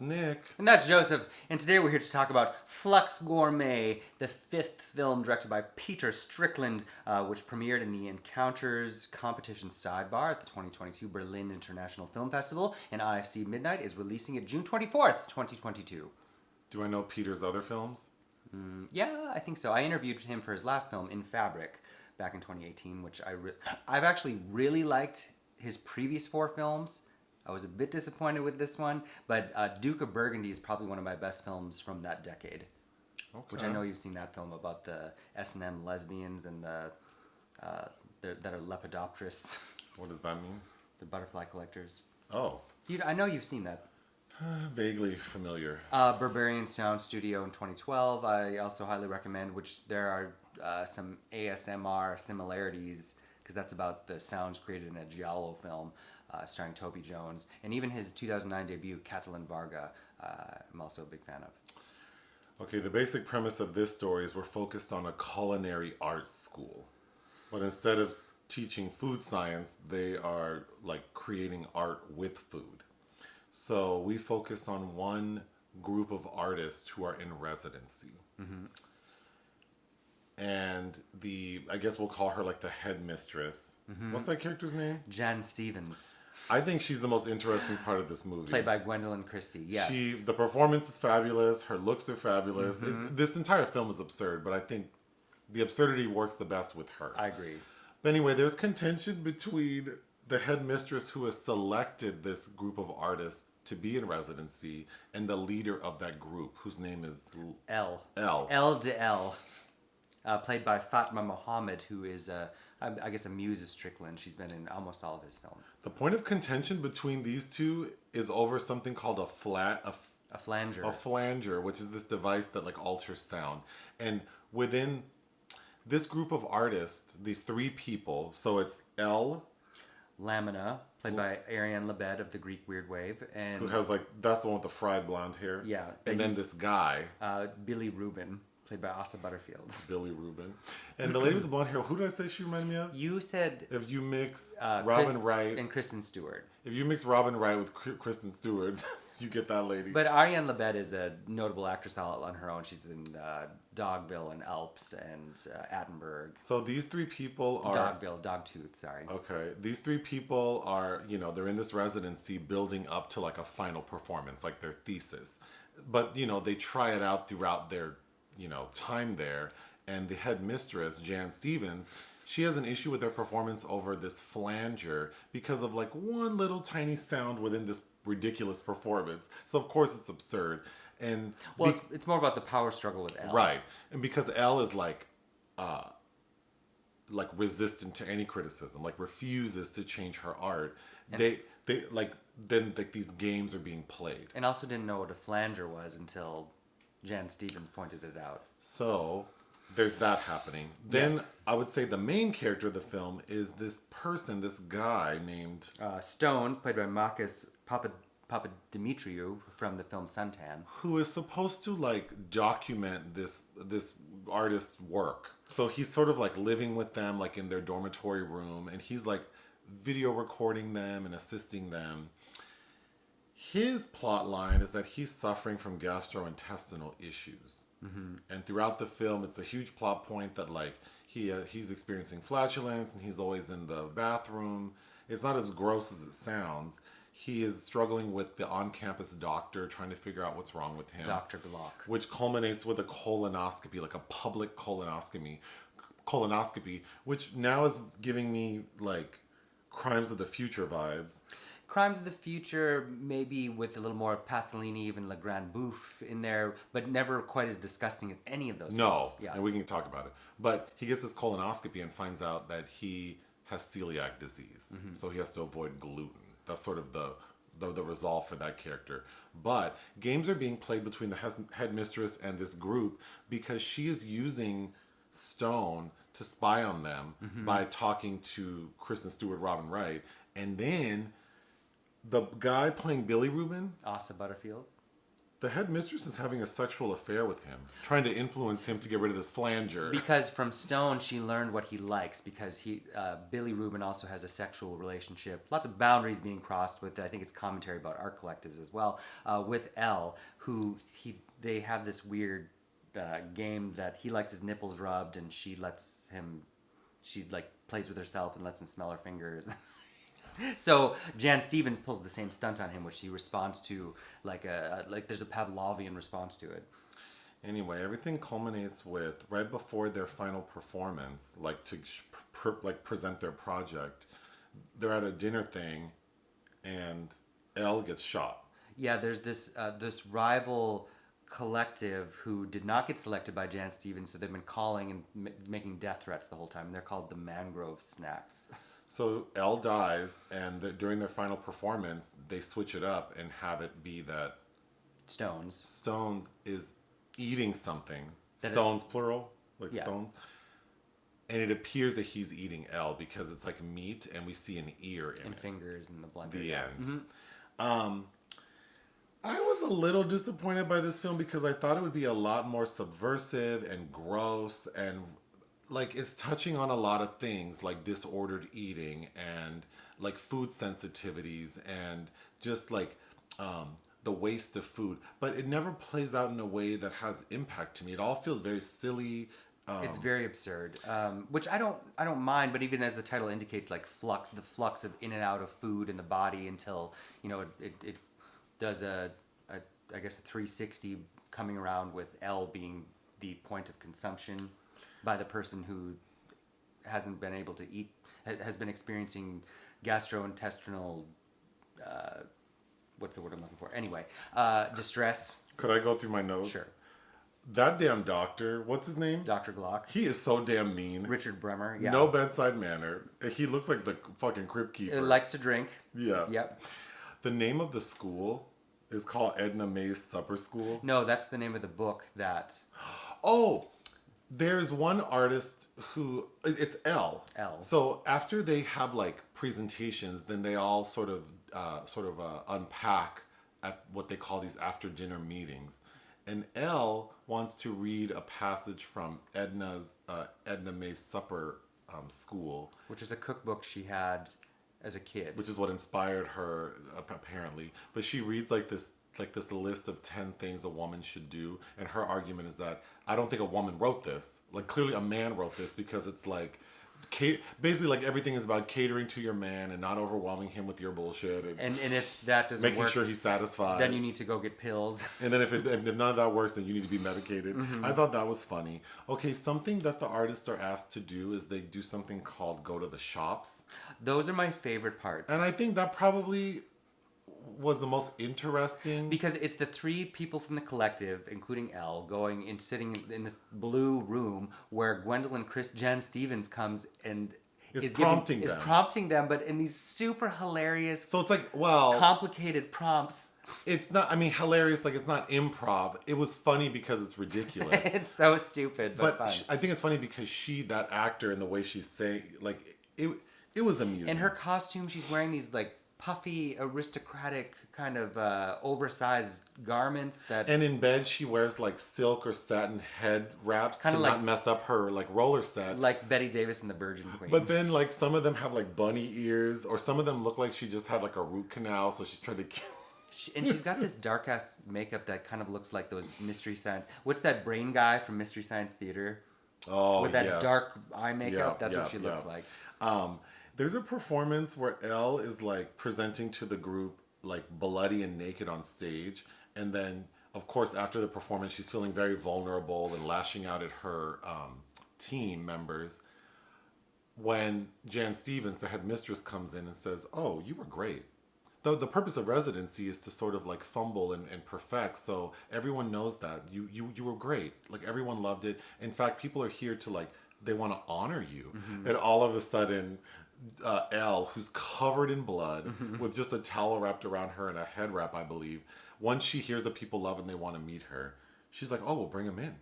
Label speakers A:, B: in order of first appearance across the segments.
A: That's Nick.
B: And that's Joseph. And today we're here to talk about Flux Gourmet, the fifth film directed by Peter Strickland, which premiered in the Encounters competition sidebar at the 2022 Berlin International Film Festival, and IFC Midnight is releasing it June 24th, 2022.
A: Do I know Peter's other films?
B: Yeah, I think so. I interviewed him for his last film, In Fabric, back in 2018, which I've actually really liked his previous four films. I was a bit disappointed with this one, but Duke of Burgundy is probably one of my best films from that decade. Okay. Which I know you've seen that film about the S&M lesbians and that are lepidopterists.
A: What does that mean?
B: The butterfly collectors.
A: Oh.
B: I know you've seen that.
A: Vaguely familiar.
B: Berberian Sound Studio in 2012. I also highly recommend, which there are some ASMR similarities, because that's about the sounds created in a giallo film. Starring Toby Jones, and even his 2009 debut, Katalin Varga, I'm also a big fan of.
A: Okay, the basic premise of this story is we're focused on a culinary arts school. But instead of teaching food science, they are like creating art with food. So we focus on one group of artists who are in residency. Mm-hmm. And I guess we'll call her like the headmistress. Mm-hmm. What's that character's name?
B: Jan Stevens.
A: I think she's the most interesting part of this movie.
B: Played by Gwendoline Christie, yes.
A: The performance is fabulous. Her looks are fabulous. Mm-hmm. This entire film is absurd, but I think the absurdity works the best with her.
B: I agree.
A: But anyway, there's contention between the headmistress who has selected this group of artists to be in residency and the leader of that group, whose name is
B: Elle.
A: Elle.
B: Elle. Played by Fatma Mohamed, who is, I guess, a muse of Strickland. She's been in almost all of his films.
A: The point of contention between these two is over something called a flanger. A flanger, which is this device that like alters sound. And within this group of artists, these three people, so it's Elle,
B: Lamina, played by Ariane of the Greek Weird Wave, and
A: who has that's the one with the fried blonde hair.
B: Yeah.
A: And then this guy,
B: Billy Rubin, played by Butterfield.
A: Billy Rubin. And the lady with the blonde hair, who did I say she reminded me of?
B: You said...
A: If you mix Robin Wright...
B: And Kristen Stewart.
A: If you mix Robin Wright with Kristen Stewart, you get that lady.
B: But Ariane is a notable actress all on her own. She's in Dogville and Alps and Attenborough.
A: So these three people are...
B: Dogtooth, sorry.
A: Okay. These three people are, they're in this residency building up to like a final performance, like their thesis. But, they try it out throughout their... time there, and the headmistress, Jan Stevens, she has an issue with their performance over this flanger because of like one little tiny sound within this ridiculous performance. So of course it's absurd. And
B: it's more about the power struggle with Elle.
A: Right. And because Elle is like resistant to any criticism, like refuses to change her art. And then these games are being played.
B: And also didn't know what a flanger was until Jan Stevens pointed it out. So,
A: there's that happening. Then I would say the main character of the film is this guy named...
B: Stones, played by Makis Papadimitriou from the film Suntan.
A: Who is supposed to document this artist's work. So he's sort of living with them in their dormitory room, and he's video recording them and assisting them. His plot line is that he's suffering from gastrointestinal issues. Mm-hmm. And throughout the film, it's a huge plot point that he's experiencing flatulence and he's always in the bathroom. It's not as gross as it sounds. He is struggling with the on-campus doctor trying to figure out what's wrong with him.
B: Dr. Glock.
A: Which culminates with a colonoscopy, a public colonoscopy, which now is giving me Crimes of the Future vibes.
B: Crimes of the Future, maybe with a little more Pasolini, even Le Grand Bouffe in there, but never quite as disgusting as any of those films.
A: Yeah. And we can talk about it. But he gets this colonoscopy and finds out that he has celiac disease. Mm-hmm. So he has to avoid gluten. That's sort of the resolve for that character. But games are being played between the headmistress and this group because she is using Stone to spy on them by talking to Kristen Stewart, Robin Wright. And then... the guy playing Billy Rubin,
B: Butterfield,
A: The headmistress is having a sexual affair with him, trying to influence him to get rid of this flanger.
B: Because from Stone, she learned what he likes. Because Billy Rubin also has a sexual relationship. Lots of boundaries being crossed with. I think it's commentary about art collectives as well. With Elle, who they have this weird game that he likes his nipples rubbed, and she lets him. She like plays with herself and lets him smell her fingers. So Jan Stevens pulls the same stunt on him, which he responds to like there's a Pavlovian response to it.
A: Anyway, everything culminates with right before their final performance, like to present their project. They're at a dinner thing, and Elle gets shot.
B: Yeah, there's this rival collective who did not get selected by Jan Stevens, so they've been calling and making death threats the whole time. They're called the Mangrove Snacks.
A: So Elle dies, and during their final performance, they switch it up and have it be that Stones is eating something. Stones, plural, like yeah. Stones. And it appears that he's eating Elle because it's like meat, and we see an ear in
B: and
A: it.
B: fingers in the blender.
A: The end. Mm-hmm. I was a little disappointed by this film because I thought it would be a lot more subversive and gross and like it's touching on a lot of things like disordered eating and like food sensitivities and just like the waste of food, but it never plays out in a way that has impact to me. It all feels very silly.
B: It's very absurd, which I don't mind. But even as the title indicates, like the flux of in and out of food in the body until it does I guess a 360 coming around with Elle being the point of consumption by the person who hasn't been able to eat, has been experiencing gastrointestinal, what's the word I'm looking for? Anyway, distress.
A: Could I go through my notes?
B: Sure.
A: That damn doctor, what's his name?
B: Dr. Glock.
A: He is so damn mean.
B: Richard Bremmer, yeah.
A: No bedside manner. He looks like the fucking crypt keeper.
B: Likes to drink.
A: Yeah.
B: Yep.
A: The name of the school is called Edna May's Supper School.
B: No, that's the name of the book that...
A: Oh! There's one artist who it's Elle.
B: Elle.
A: So after they have like presentations, then they all sort of unpack at what they call these after dinner meetings. And Elle wants to read a passage from Edna May's Supper School,
B: which is a cookbook she had as a kid,
A: which is what inspired her apparently. But she reads like this list of 10 things a woman should do, and her argument is that I don't think a woman wrote this. Like clearly a man wrote this because it's like basically like everything is about catering to your man and not overwhelming him with your bullshit and
B: if that doesn't
A: making
B: work,
A: sure he's satisfied,
B: then you need to go get pills.
A: And then if none of that works, then you need to be medicated. Mm-hmm. I thought that was funny. Okay, something that the artists are asked to do is they do something called go to the shops.
B: Those are my favorite parts,
A: and I think that probably was the most interesting
B: because it's the three people from the collective, including Elle, going into sitting in this blue room where Gwendoline Jan Stevens comes and is prompting them, but in these super hilarious.
A: So it's like
B: complicated prompts.
A: It's not. I mean, hilarious. Like it's not improv. It was funny because it's ridiculous.
B: It's so stupid, but fun.
A: I think it's funny because that actor and the way she's saying, like it was amusing.
B: In her costume, she's wearing these like puffy, aristocratic kind of oversized garments that.
A: And in bed, she wears like silk or satin head wraps to not mess up her like roller set.
B: Like Betty Davis and the Virgin Queen.
A: But then like some of them have like bunny ears, or some of them look like she just had like a root canal, so she's trying to kill.
B: And she's got this dark ass makeup that kind of looks like those Mystery Science. What's that brain guy from Mystery Science Theater?
A: Oh,
B: with that dark eye makeup. That's what she looks like.
A: There's a performance where Elle is like presenting to the group like bloody and naked on stage, and then of course after the performance she's feeling very vulnerable and lashing out at her team members. When Jan Stevens, the headmistress, comes in and says, "Oh, you were great." The purpose of residency is to sort of like fumble and perfect, so everyone knows that you were great. Like everyone loved it. In fact, people are here to like they want to honor you, mm-hmm. And all of a sudden. Elle, who's covered in blood, mm-hmm. with just a towel wrapped around her and a head wrap, I believe. Once she hears that people love and they want to meet her, she's like, "Oh, we'll bring him in."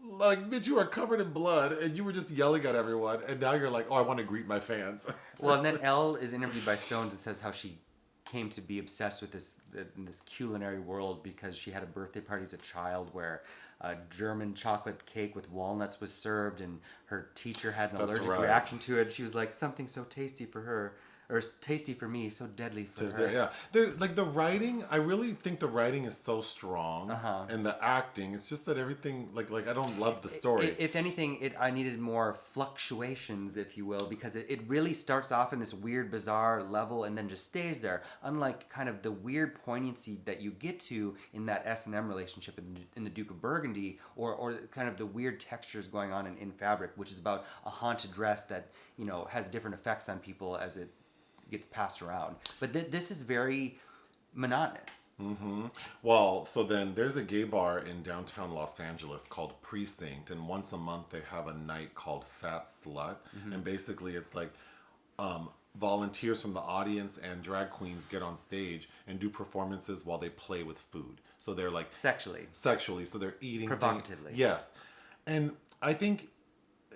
A: Like, bitch, you are covered in blood and you were just yelling at everyone, and now you're like, "Oh, I want to greet my fans."
B: Well, and then Elle is interviewed by Stones and says how she came to be obsessed with this culinary world because she had a birthday party as a child where a German chocolate cake with walnuts was served, and her teacher had an allergic reaction to it. She was like, something so tasty for her, or tasty for me, so deadly for her.
A: Yeah, like the writing, I really think the writing is so strong, and the acting. It's just that everything, like I don't love the story.
B: If anything, I needed more fluctuations, if you will, because it really starts off in this weird, bizarre level and then just stays there. Unlike kind of the weird poignancy that you get to in that S&M relationship in the Duke of Burgundy, or kind of the weird textures going on in Fabric, which is about a haunted dress that has different effects on people as it gets passed around. But this is very monotonous.
A: Mm-hmm. Well, so then there's a gay bar in downtown Los Angeles called Precinct, and once a month they have a night called Fat Slut, and basically it's like volunteers from the audience and drag queens get on stage and do performances while they play with food. So they're like sexually, so they're eating
B: provocatively.
A: Yes, and I think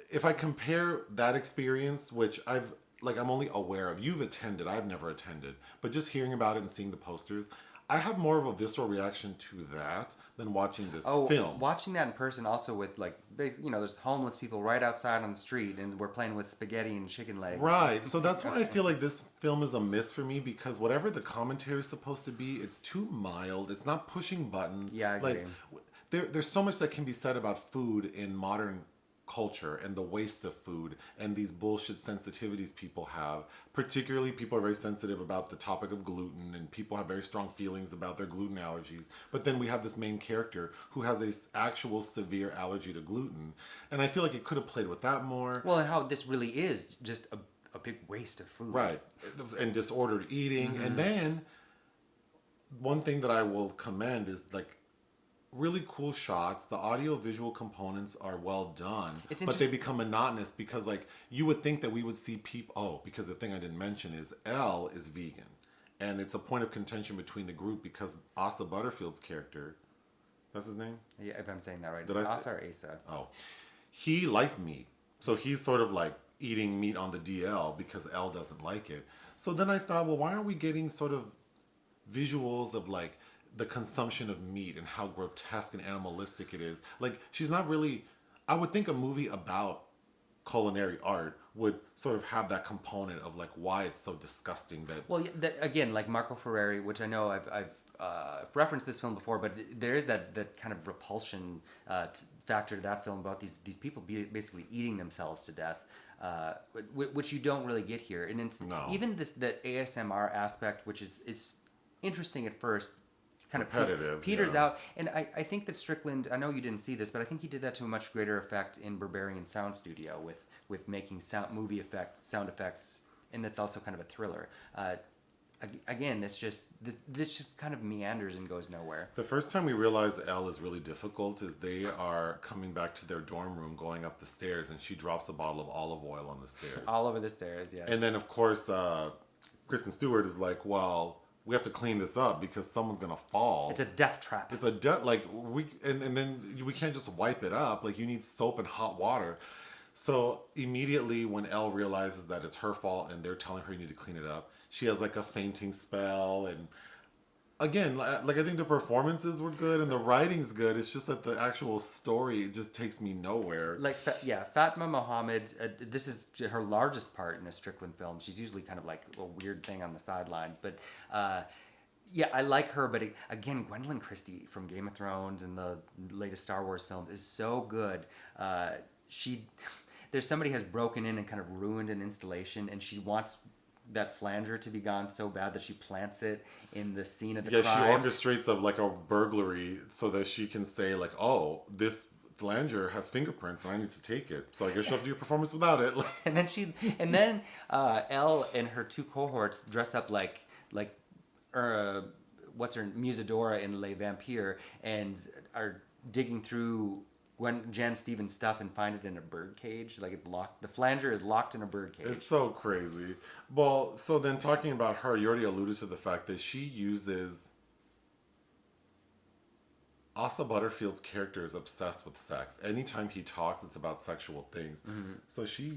A: if I compare that experience, which I'm only aware of. You've attended. I've never attended. But just hearing about it and seeing the posters, I have more of a visceral reaction to that than watching this film.
B: Watching that in person also with there's homeless people right outside on the street and we're playing with spaghetti and chicken legs.
A: Right. So that's why I feel like this film is a miss for me, because whatever the commentary is supposed to be, it's too mild. It's not pushing buttons.
B: Yeah, I agree.
A: There's so much that can be said about food in modern culture and the waste of food and these bullshit sensitivities people have. Particularly, people are very sensitive about the topic of gluten, and people have very strong feelings about their gluten allergies. But then we have this main character who has a actual severe allergy to gluten, and I feel like it could have played with that more.
B: Well, and how this really is just a big waste of food,
A: right? And disordered eating. And then one thing that I will commend is really cool shots. The audio visual components are well done, but they become monotonous because you would think that we would see people. Because the thing I didn't mention is Elle is vegan, and it's a point of contention between the group because Asa Butterfield's character, that's his name?
B: Yeah, if I'm saying that right.
A: Did
B: Asa or Asa?
A: Oh, he likes meat, so he's sort of eating meat on the DL because Elle doesn't like it. So then I thought, well, why aren't we getting sort of visuals of the consumption of meat and how grotesque and animalistic it is? She's not really... I would think a movie about culinary art would sort of have that component of why it's so disgusting that...
B: Well, again, Marco Ferreri, which I know I've referenced this film before, but there is that kind of repulsion factor to that film about these people basically eating themselves to death, which you don't really get here. And it's even the ASMR aspect, which is interesting at first, kind of
A: repetitive,
B: peters out. And I think that Strickland, I know you didn't see this, but I think he did that to a much greater effect in Berberian Sound Studio with making sound effects, and that's also kind of a thriller. Again, this just kind of meanders and goes nowhere.
A: The first time we realize Elle is really difficult is they are coming back to their dorm room, going up the stairs, and she drops a bottle of olive oil on the stairs.
B: All over the stairs, yeah.
A: And then, of course, Kristen Stewart is like, well, we have to clean this up because someone's gonna fall.
B: It's a death trap.
A: It's a death, and then we can't just wipe it up. You need soap and hot water. So immediately when Elle realizes that it's her fault and they're telling her you need to clean it up, she has a fainting spell. And again, I think the performances were good and the writing's good. It's just that the actual story just takes me nowhere.
B: Fatma Mohamed, this is her largest part in a Strickland film. She's usually kind of a weird thing on the sidelines, but I like her. But again, Gwendoline Christie from Game of Thrones and the latest Star Wars film is so good. There's somebody has broken in and kind of ruined an installation, and she wants that flanger to be gone so bad that she plants it in the scene of the crime.
A: Yeah, she orchestrates a burglary so that she can say oh, this flanger has fingerprints and I need to take it. So I guess she'll have to do a performance without it.
B: and then Elle and her two cohorts dress up like what's her Musadora in Les Vampires and are digging through Jan Stevens' stuff and find it in a bird cage. It's locked. The flanger is locked in a bird cage.
A: It's so crazy. Well, so then talking about her, you already alluded to the fact that she uses... Asa Butterfield's character is obsessed with sex. Anytime he talks, it's about sexual things. Mm-hmm. So she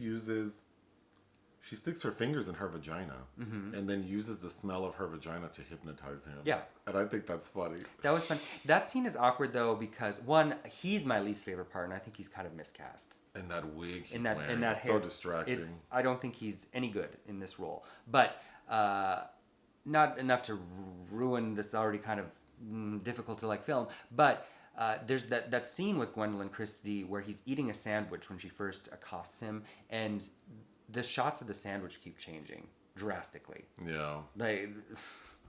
A: she sticks her fingers in her vagina and then uses the smell of her vagina to hypnotize him.
B: Yeah.
A: And I think that's funny.
B: That was fun. That scene is awkward though because one, he's my least favorite part, and I think he's kind of miscast.
A: And that wig he's
B: That
A: wearing is so distracting.
B: I don't think he's any good in this role, but not enough to ruin this already kind of difficult to like film. But there's that scene with Gwendoline Christie where he's eating a sandwich when she first accosts him, and the shots of the sandwich keep changing drastically.
A: Yeah.
B: Like,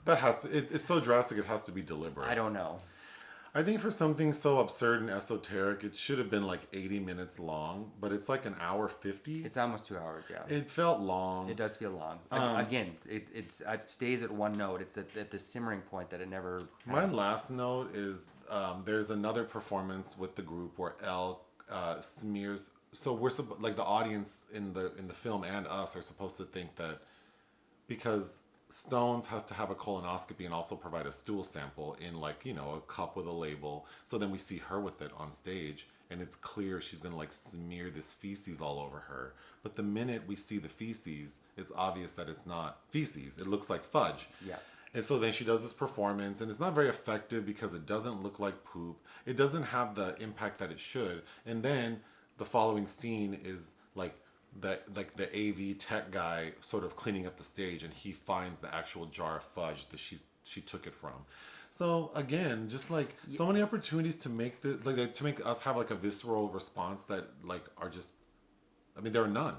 A: that has to, it's so drastic it has to be deliberate.
B: I don't know.
A: I think for something so absurd and esoteric, it should have been like 80 minutes long, but it's like an hour 50.
B: It's almost 2 hours, yeah.
A: It felt long.
B: It does feel long. Again, it stays at one note. It's at the simmering point that it never...
A: My last note is there's another performance with the group where Elle smears... So we're like the audience in the film and us are supposed to think that because Stones has to have a colonoscopy and also provide a stool sample in like, you know, a cup with a label. So then we see her with it on stage and it's clear she's going to like smear this feces all over her. But the minute we see the feces, it's obvious that it's not feces. It looks like fudge.
B: Yeah.
A: And so then she does this performance and it's not very effective because it doesn't look like poop. It doesn't have the impact that it should. And then the following scene is like the AV tech guy sort of cleaning up the stage and he finds the actual jar of fudge that she took it from. So again, just like so many opportunities to make the like to make us have like a visceral response that like are just, I mean, there are none.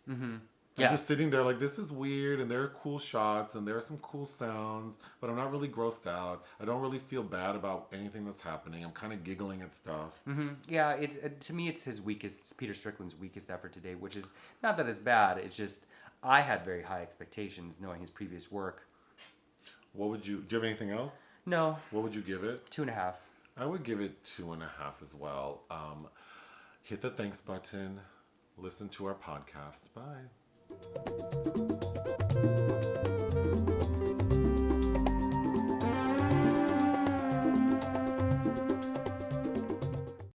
A: Mm-hmm. I'm just sitting there like, this is weird and there are cool shots and there are some cool sounds, but I'm not really grossed out. I don't really feel bad about anything that's happening. I'm kind of giggling at stuff.
B: Mm-hmm. Yeah, to me, it's Peter Strickland's weakest effort today, which is not that it's bad. It's just, I had very high expectations knowing his previous work.
A: Do you have anything else?
B: No.
A: What would you give it?
B: 2.5.
A: I would give it 2.5 as well. Hit the thanks button. Listen to our podcast. Bye.